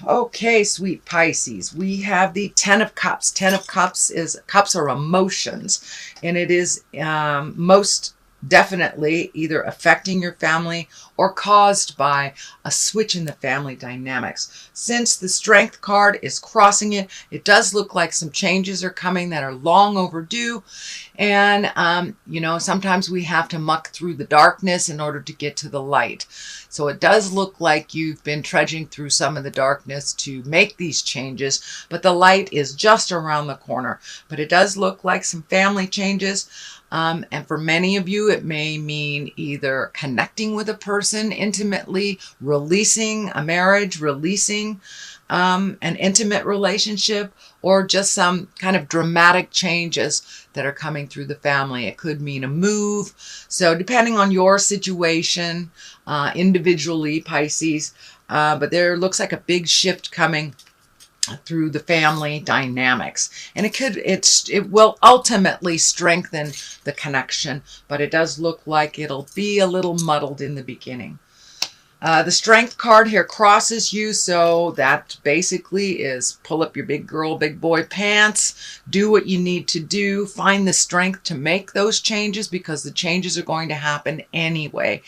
Okay, sweet Pisces, we have the Ten of Cups. Ten of Cups is, cups are emotions, and it is most definitely either affecting your family or caused by a switch in the family dynamics. Since the Strength card is crossing it, it does look like some changes are coming that are long overdue. And, sometimes we have to muck through the darkness in order to get to the light. So it does look like you've been trudging through some of the darkness to make these changes, but the light is just around the corner. But it does look like some family changes. And for many of you, it may mean either connecting with a person intimately, releasing a marriage, releasing an intimate relationship, or just some kind of dramatic changes that are coming through the family. It could mean a move. So depending on your situation, individually, Pisces, but there looks like a big shift coming through the family dynamics, and it will ultimately strengthen the connection, but it does look like it'll be a little muddled in the beginning. The Strength card here crosses you, so that basically is pull up your big girl, big boy pants, do what you need to do, find the strength to make those changes, because the changes are going to happen anyway.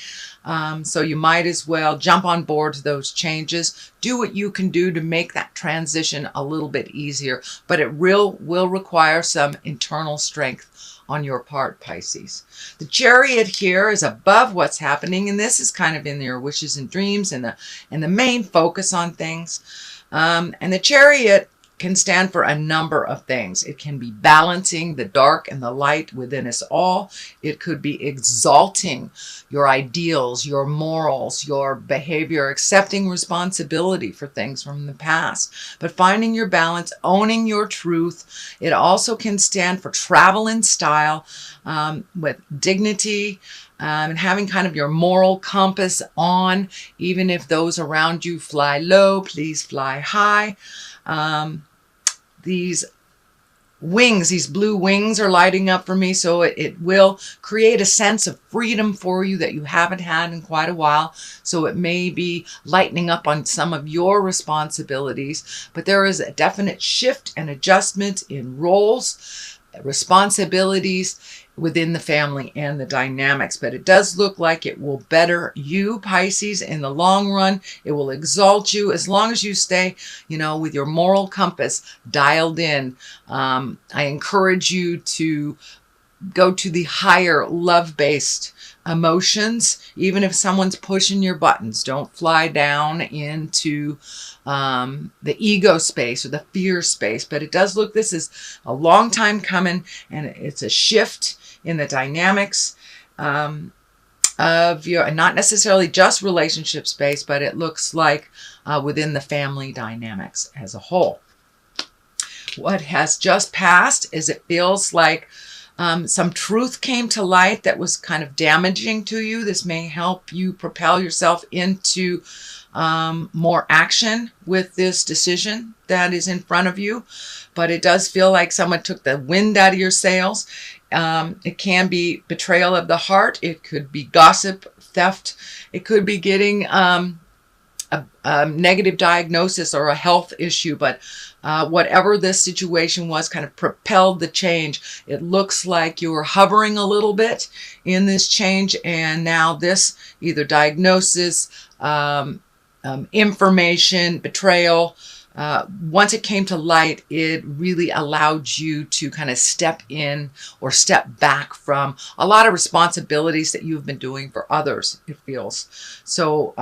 So you might as well jump on board to those changes, do what you can do to make that transition a little bit easier, but it will require some internal strength on your part, Pisces. The Chariot here is above what's happening, and this is kind of in your wishes and dreams and the main focus on things. And the Chariot can stand for a number of things. It can be balancing the dark and the light within us all. It could be exalting your ideals, your morals, your behavior, accepting responsibility for things from the past, but finding your balance, owning your truth. It also can stand for travel in style, with dignity, and having kind of your moral compass on. Even if those around you fly low, please fly high. These wings, these blue wings are lighting up for me, so it will create a sense of freedom for you that you haven't had in quite a while. So it may be lightening up on some of your responsibilities, but there is a definite shift and adjustment in roles, responsibilities within the family and the dynamics. But it does look like it will better you, Pisces, in the long run. It will exalt you as long as you stay, with your moral compass dialed in. I encourage you to go to the higher love-based emotions. Even if someone's pushing your buttons, don't fly down into the ego space or the fear space. But it does look, this is a long time coming, and it's a shift in the dynamics of your, and not necessarily just relationship space, but it looks like within the family dynamics as a whole. What has just passed is it feels like some truth came to light that was kind of damaging to you. This may help you propel yourself into more action with this decision that is in front of you. But it does feel like someone took the wind out of your sails. It can be betrayal of the heart. It could be gossip, theft. It could be getting a negative diagnosis or a health issue. But whatever this situation was kind of propelled the change. It looks like you were hovering a little bit in this change, and now this either diagnosis, information, betrayal, once it came to light, it really allowed you to kind of step in or step back from a lot of responsibilities that you've been doing for others, it feels. So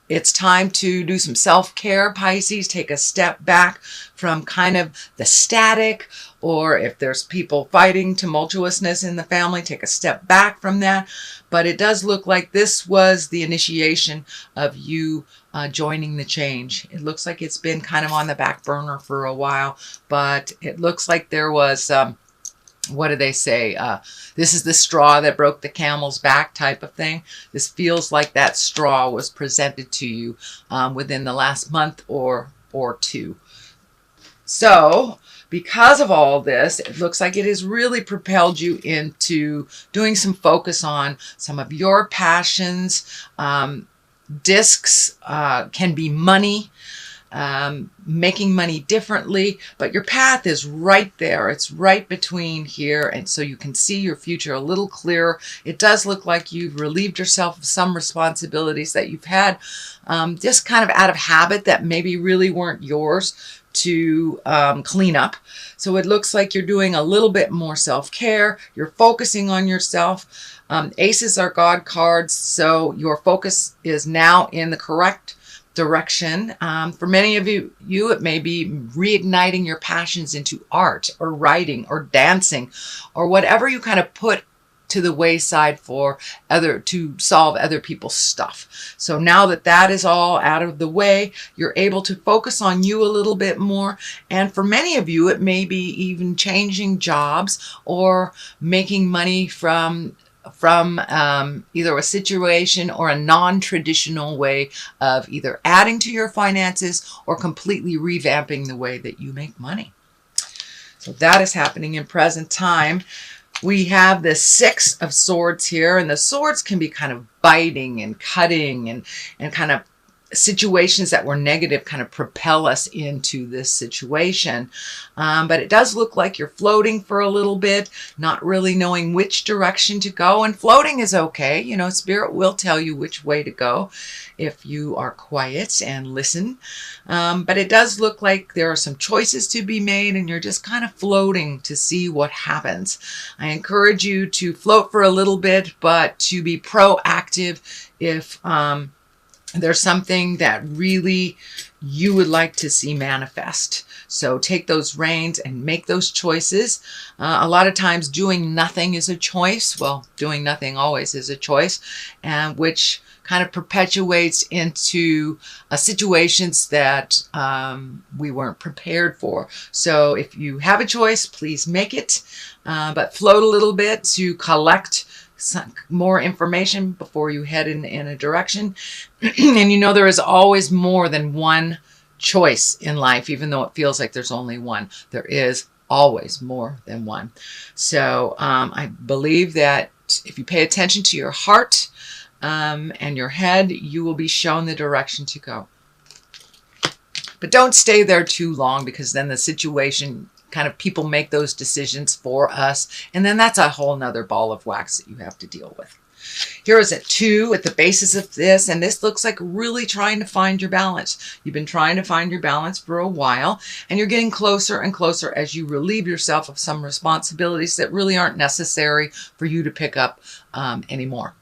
it's time to do some self-care, Pisces. Take a step back from kind of the static, or if there's people fighting tumultuousness in the family, take a step back from that. But it does look like this was the initiation of you joining the change. It looks like it's been kind of on the back burner for a while, but it looks like there was what do they say? This is the straw that broke the camel's back type of thing. This feels like that straw was presented to you within the last month or two. So because of all this, it looks like it has really propelled you into doing some focus on some of your passions, discs can be money, making money differently, but your path is right there. It's right between here, and so you can see your future a little clearer. It does look like you've relieved yourself of some responsibilities that you've had just kind of out of habit that maybe really weren't yours to clean up. So it looks like you're doing a little bit more self-care. You're focusing on yourself. Aces are God cards, so your focus is now in the correct direction. For many of you, it may be reigniting your passions into art or writing or dancing or whatever you kind of put to the wayside to solve other people's stuff. So now that that is all out of the way, you're able to focus on you a little bit more. And for many of you, it may be even changing jobs or making money from either a situation or a non-traditional way of either adding to your finances or completely revamping the way that you make money. So that is happening in present time. We have the Six of Swords here, and the swords can be kind of biting and cutting and kind of situations that were negative kind of propel us into this situation. But it does look like you're floating for a little bit, not really knowing which direction to go. And floating is okay. You know, Spirit will tell you which way to go if you are quiet and listen. But it does look like there are some choices to be made, and you're just kind of floating to see what happens. I encourage you to float for a little bit, but to be proactive if there's something that really you would like to see manifest. So take those reins and make those choices. A lot of times doing nothing is a choice. Well, doing nothing always is a choice, and which kind of perpetuates into situations that we weren't prepared for. So if you have a choice, please make it, but float a little bit to collect some more information before you head in a direction. And you know, there is always more than one choice in life, even though it feels like there's only one. There is always more than one. So I believe that if you pay attention to your heart and your head, you will be shown the direction to go. But don't stay there too long, because then the situation kind of, people make those decisions for us, and then that's a whole nother ball of wax that you have to deal with. Here is a 2 at the basis of this, and this looks like really trying to find your balance. You've been trying to find your balance for a while, and you're getting closer and closer as you relieve yourself of some responsibilities that really aren't necessary for you to pick up anymore.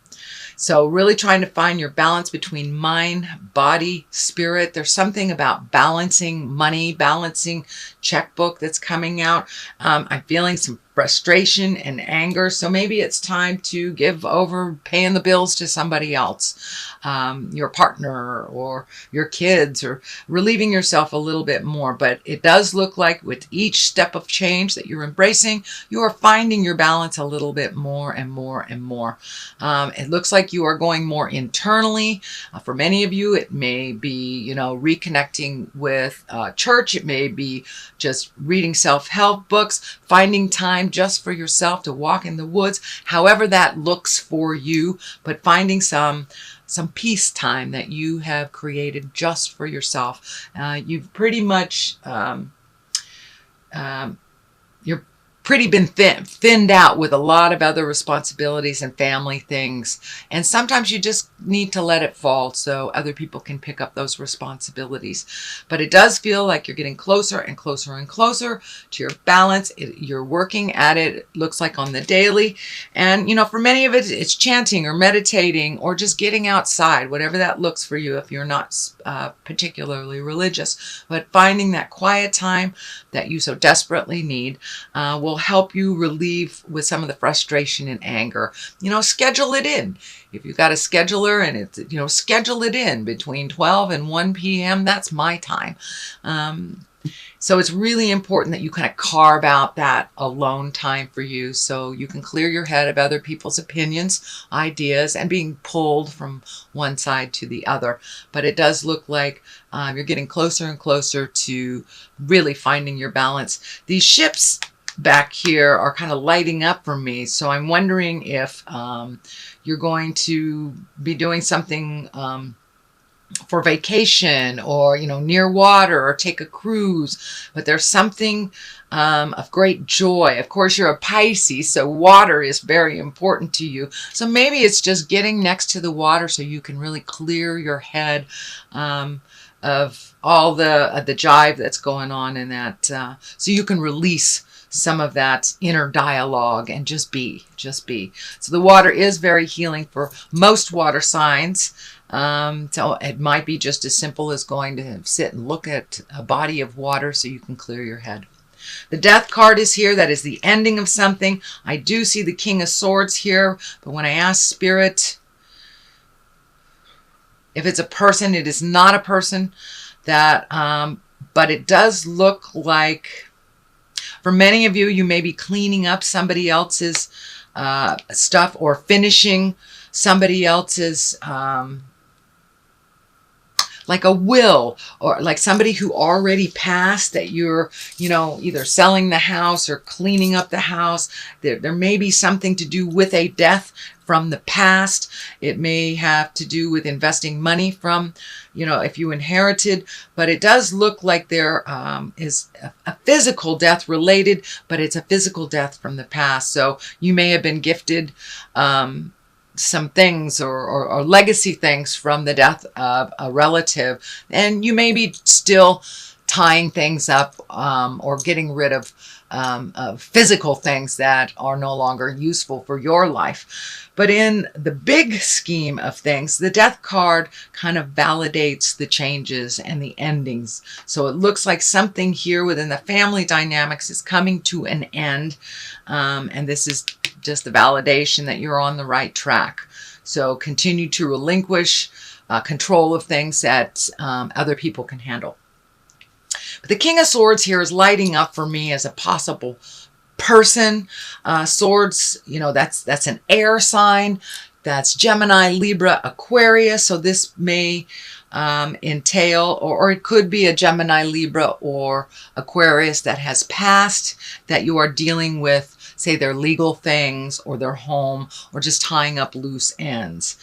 So really trying to find your balance between mind, body, spirit. There's something about balancing money, balancing checkbook that's coming out. I'm feeling some frustration and anger. So maybe it's time to give over paying the bills to somebody else, your partner or your kids, or relieving yourself a little bit more. But it does look like with each step of change that you're embracing, you are finding your balance a little bit more and more and more. It looks like you are going more internally. For many of you, it may be, you know, reconnecting with church. It may be just reading self-help books, finding time just for yourself to walk in the woods, however that looks for you, but finding some peace time that you have created just for yourself. You've pretty much, you're pretty been thinned out with a lot of other responsibilities and family things. And sometimes you just need to let it fall so other people can pick up those responsibilities. But it does feel like you're getting closer and closer and closer to your balance. You're working at it, it looks like on the daily. And, you know, for many of it, it's chanting or meditating or just getting outside, whatever that looks for you if you're not particularly religious. But finding that quiet time that you so desperately need will help you relieve with some of the frustration and anger. You know, schedule it in. If you've got a scheduler and it's, you know, schedule it in between 12 and 1 p.m. That's my time. So it's really important that you kind of carve out that alone time for you so you can clear your head of other people's opinions, ideas, and being pulled from one side to the other. But it does look like you're getting closer and closer to really finding your balance. These ships back here are kind of lighting up for me. So I'm wondering if you're going to be doing something for vacation, or near water, or take a cruise, but there's something of great joy. Of course, you're a Pisces, so water is very important to you. So maybe it's just getting next to the water so you can really clear your head of all the jive that's going on in that, so you can release some of that inner dialogue and just be. So the water is very healing for most water signs. So it might be just as simple as going to sit and look at a body of water so you can clear your head. The Death card is here. That is the ending of something. I do see the King of Swords here, but when I ask Spirit if it's a person, it is not a person. That, but it does look like, for many of you, you may be cleaning up somebody else's stuff, or finishing somebody else's, like a will, or like somebody who already passed, that you're, either selling the house or cleaning up the house. There may be something to do with a death from the past. It may have to do with investing money from, if you inherited, but it does look like there is a physical death related, but it's a physical death from the past. So you may have been gifted some things or legacy things from the death of a relative, and you may be still tying things up or getting rid of physical things that are no longer useful for your life. But in the big scheme of things, the Death card kind of validates the changes and the endings. So it looks like something here within the family dynamics is coming to an end. And this is just the validation that you're on the right track. So continue to relinquish control of things that other people can handle. But the King of Swords here is lighting up for me as a possible person. Swords, that's an air sign. That's Gemini, Libra, Aquarius. So this may entail, or it could be a Gemini, Libra, or Aquarius that has passed, that you are dealing with, say, their legal things or their home, or just tying up loose ends.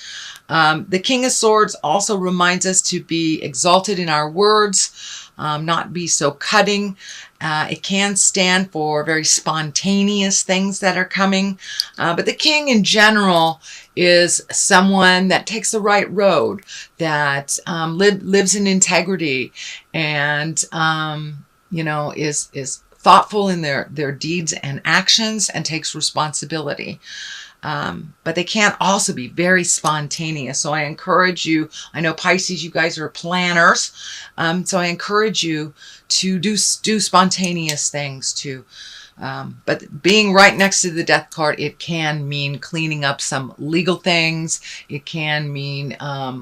The King of Swords also reminds us to be exalted in our words, not be so cutting. It can stand for very spontaneous things that are coming. But the King in general is someone that takes the right road, that lives in integrity, and is thoughtful in their deeds and actions, and takes responsibility. But they can also be very spontaneous. So I encourage you, I know Pisces, you guys are planners. So I encourage you to do spontaneous things too. But being right next to the Death card, it can mean cleaning up some legal things. It can mean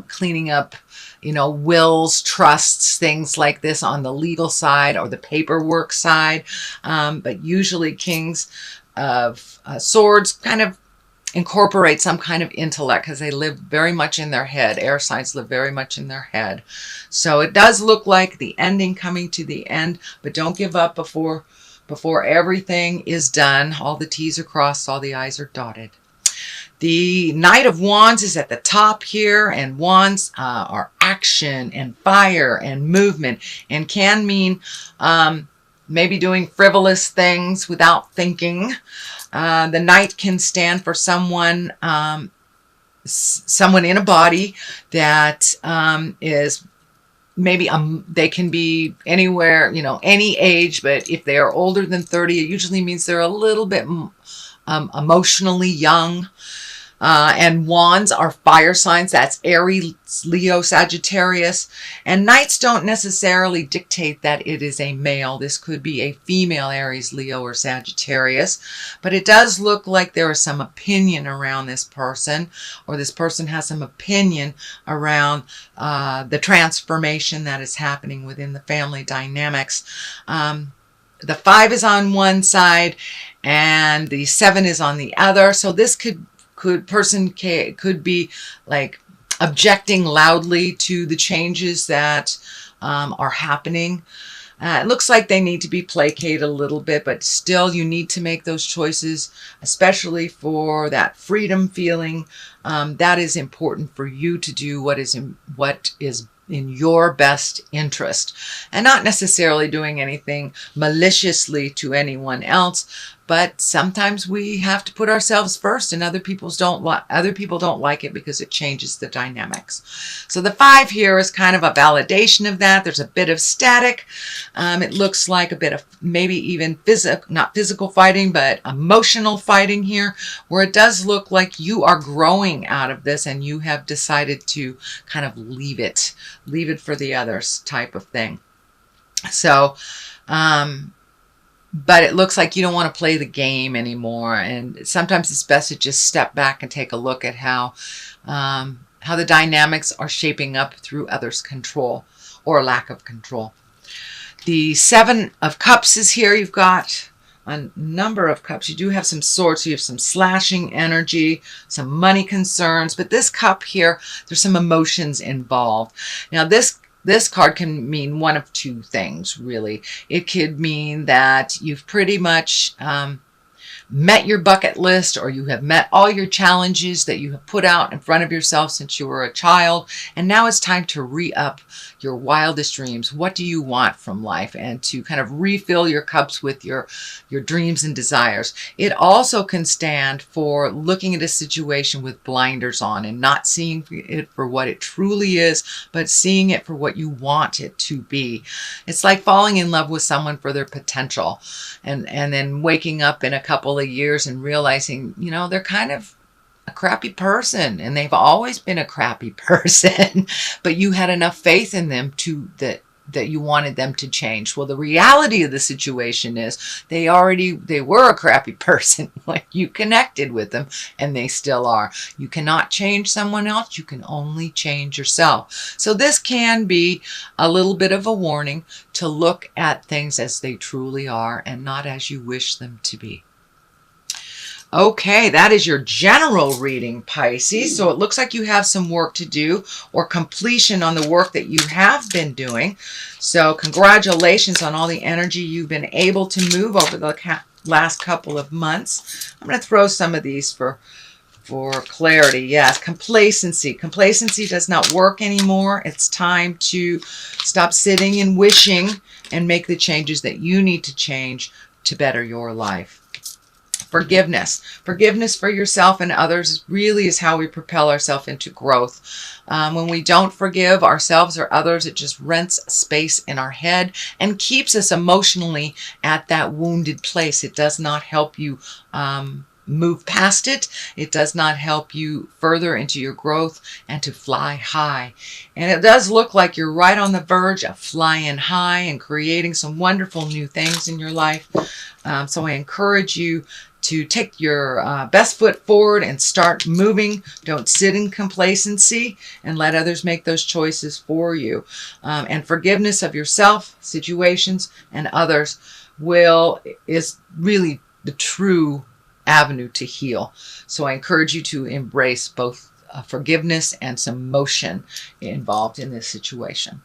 cleaning up, wills, trusts, things like this on the legal side or the paperwork side. But usually Kings of Swords kind of incorporate some kind of intellect, because they live very much in their head. Air signs live very much in their head. So it does look like the ending coming to the end, but don't give up before everything is done. All the T's are crossed, all the I's are dotted. The Knight of Wands is at the top here, and wands are action and fire and movement, and can mean maybe doing frivolous things without thinking. The Knight can stand for someone in a body that is maybe they can be anywhere, any age, but if they are older than 30, it usually means they're a little bit emotionally young. And wands are fire signs. That's Aries, Leo, Sagittarius. And knights don't necessarily dictate that it is a male. This could be a female Aries, Leo, or Sagittarius. But it does look like there is some opinion around this person, or this person has some opinion around the transformation that is happening within the family dynamics. The 5 is on one side and the 7 is on the other. So this could be like objecting loudly to the changes that are happening. It looks like they need to be placated a little bit, but still you need to make those choices, especially for that freedom feeling. That is important for you to do what is in your best interest, and not necessarily doing anything maliciously to anyone else. But sometimes we have to put ourselves first, and other people don't like it because it changes the dynamics. So the 5 here is kind of a validation of that. There's a bit of static. It looks like a bit of maybe even not physical fighting, but emotional fighting here, where it does look like you are growing out of this and you have decided to kind of leave it for the others type of thing. So, but it looks like you don't want to play the game anymore. And sometimes it's best to just step back and take a look at how the dynamics are shaping up through others' control or lack of control. The 7 of Cups is here. You've got a number of cups. You do have some swords. So you have some slashing energy, some money concerns. But this cup here, there's some emotions involved. Now this card can mean one of 2 things, really. It could mean that you've pretty much met your bucket list, or you have met all your challenges that you have put out in front of yourself since you were a child, and now it's time to re-up your wildest dreams. What do you want from life? And to kind of refill your cups with your dreams and desires. It also can stand for looking at a situation with blinders on and not seeing it for what it truly is, but seeing it for what you want it to be. It's like falling in love with someone for their potential, and then waking up in a couple of years and realizing, they're kind of a crappy person, and they've always been a crappy person, but you had enough faith in them that you wanted them to change. Well, the reality of the situation is they were a crappy person. Like, you connected with them and they still are. You cannot change someone else. You can only change yourself. So this can be a little bit of a warning to look at things as they truly are and not as you wish them to be. Okay, that is your general reading, Pisces. So it looks like you have some work to do or completion on the work that you have been doing. So congratulations on all the energy you've been able to move over the last couple of months. I'm going to throw some of these for clarity. Yes, complacency. Complacency does not work anymore. It's time to stop sitting and wishing and make the changes that you need to change to better your life. Forgiveness. Forgiveness for yourself and others really is how we propel ourselves into growth. When we don't forgive ourselves or others, it just rents space in our head and keeps us emotionally at that wounded place. It does not help you move past it. It does not help you further into your growth and to fly high. And it does look like you're right on the verge of flying high and creating some wonderful new things in your life. So I encourage you to take your best foot forward and start moving. Don't sit in complacency and let others make those choices for you. And forgiveness of yourself, situations, and others is really the true avenue to heal. So I encourage you to embrace both forgiveness and some motion involved in this situation.